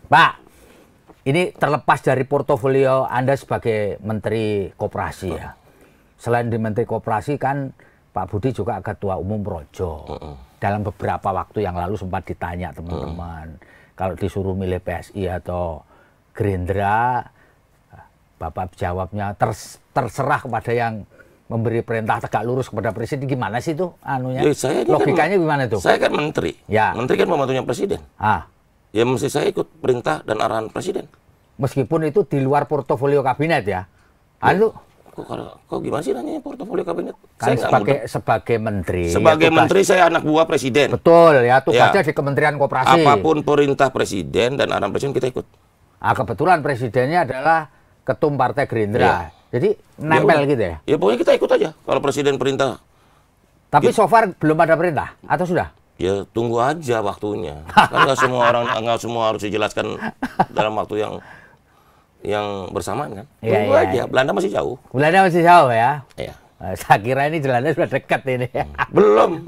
Pak, ini terlepas dari portofolio Anda sebagai Menteri Koperasi ya. Selain di Menteri Koperasi kan Pak Budi juga Ketua Umum Projo. Dalam beberapa waktu yang lalu sempat ditanya teman-teman, kalau disuruh milih PSI atau Gerindra, Bapak jawabnya terserah kepada yang memberi perintah tegak lurus kepada presiden. Gimana sih itu anunya? Ya, logikanya gimana itu? Saya kan menteri. Ya. Menteri kan pembantunya presiden. Ya mesti saya ikut perintah dan arahan presiden. Meskipun itu di luar portofolio kabinet ya. Itu kok gimana sih nanya portofolio kabinet? Kan sebagai menteri. Sebagai menteri saya anak buah presiden. Betul ya, tugasnya di Kementerian Koperasi. Apapun perintah presiden dan arahan presiden kita ikut. Kebetulan presidennya adalah ketum Partai Gerindra. Jadi nempel gitu ya? Ya pokoknya kita ikut aja kalau presiden perintah. Tapi so far belum ada perintah atau sudah? Ya tunggu aja waktunya. Kan nggak semua harus dijelaskan dalam waktu yang bersamaan kan. Tunggu aja. Belanda masih jauh. Belanda masih jauh ya? Iya. Saya kira ini Belanda sudah dekat ini. Belum.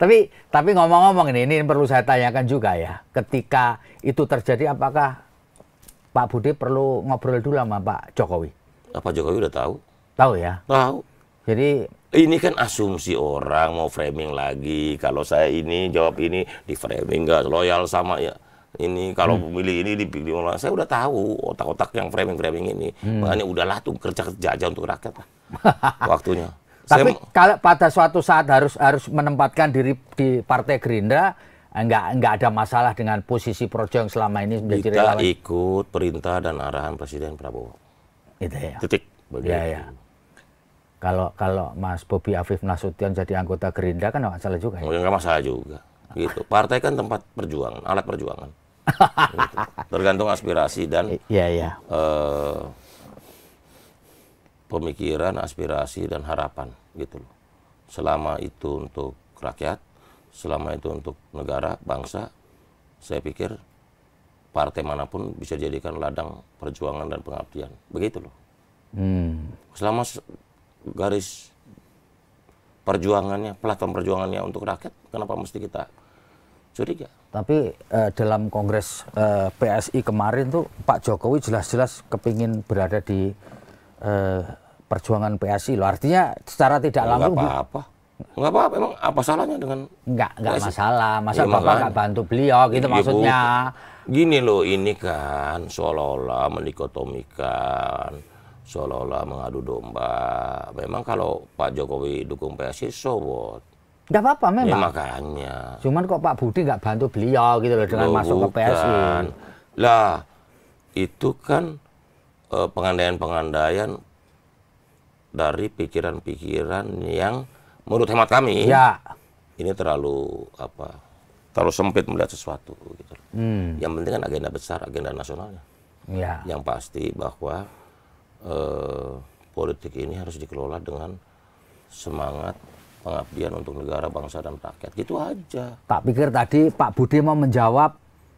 Tapi ngomong-ngomong ini perlu saya tanyakan juga ya. Ketika itu terjadi, apakah Pak Budi perlu ngobrol dulu sama Pak Jokowi? Pak Jokowi udah tahu. Tahu ya? Tahu. Jadi ini kan asumsi orang mau framing lagi. Kalau saya ini jawab ini di framing nggak loyal sama ya. Ini kalau memilih ini dipilih orang. Saya udah tahu otak-otak yang framing ini. Makanya udahlah tuh kerja aja untuk rakyat lah. Waktunya. Tapi kalau pada suatu saat harus menempatkan diri di Partai Gerindra, nggak ada masalah dengan posisi Projo yang selama ini menjadi relawan. Kita ikut perintah dan arahan Presiden Prabowo. Itu ya. Titik. Ya. Kalau Mas Bobi Afif Nasution jadi anggota Gerindra kan nggak masalah juga. Nggak masalah juga. Gitu. Partai kan tempat perjuangan, alat perjuangan. Gitu. Tergantung aspirasi dan pemikiran, aspirasi dan harapan gitu loh. Selama itu untuk rakyat, selama itu untuk negara, bangsa, saya pikir partai manapun bisa dijadikan ladang perjuangan dan pengabdian. Begitu loh. Selama garis perjuangannya, platform perjuangannya untuk rakyat, kenapa mesti kita curiga? Tapi dalam Kongres PSI kemarin tuh Pak Jokowi jelas-jelas kepingin berada di perjuangan PSI loh. Artinya secara tidak langsung. Nggak apa-apa, emang apa salahnya dengan nggak masalah. Masa Bapak nggak bantu beliau gitu maksudnya. Gini loh, ini kan seolah-olah mendikotomikan, seolah-olah mengadu domba. Memang kalau Pak Jokowi dukung PSI, so what? Nggak apa-apa memang. Ya makanya. Cuman kok Pak Budi nggak bantu beliau gitu loh dengan masuk ke PSI. Lah, itu kan pengandaian-pengandaian dari pikiran-pikiran yang menurut hemat kami ini terlalu sempit melihat sesuatu gitu. Yang penting kan agenda besar, agenda nasionalnya. Yang pasti bahwa politik ini harus dikelola dengan semangat pengabdian untuk negara, bangsa dan rakyat. Gitu aja. Tak pikir tadi Pak Budi mau menjawab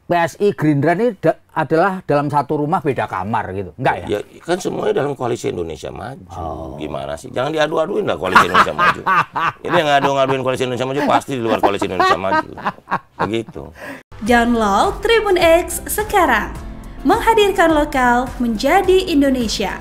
PSI Gerindra ini adalah dalam satu rumah beda kamar gitu. Enggak ya? Ya kan semuanya dalam koalisi Indonesia Maju. Gimana sih? Jangan diadu-aduin lah koalisi Indonesia Maju. Ini yang ngadu-ngaduin koalisi Indonesia Maju pasti di luar koalisi Indonesia Maju. Begitu. Download Tribun X sekarang. Menghadirkan lokal menjadi Indonesia.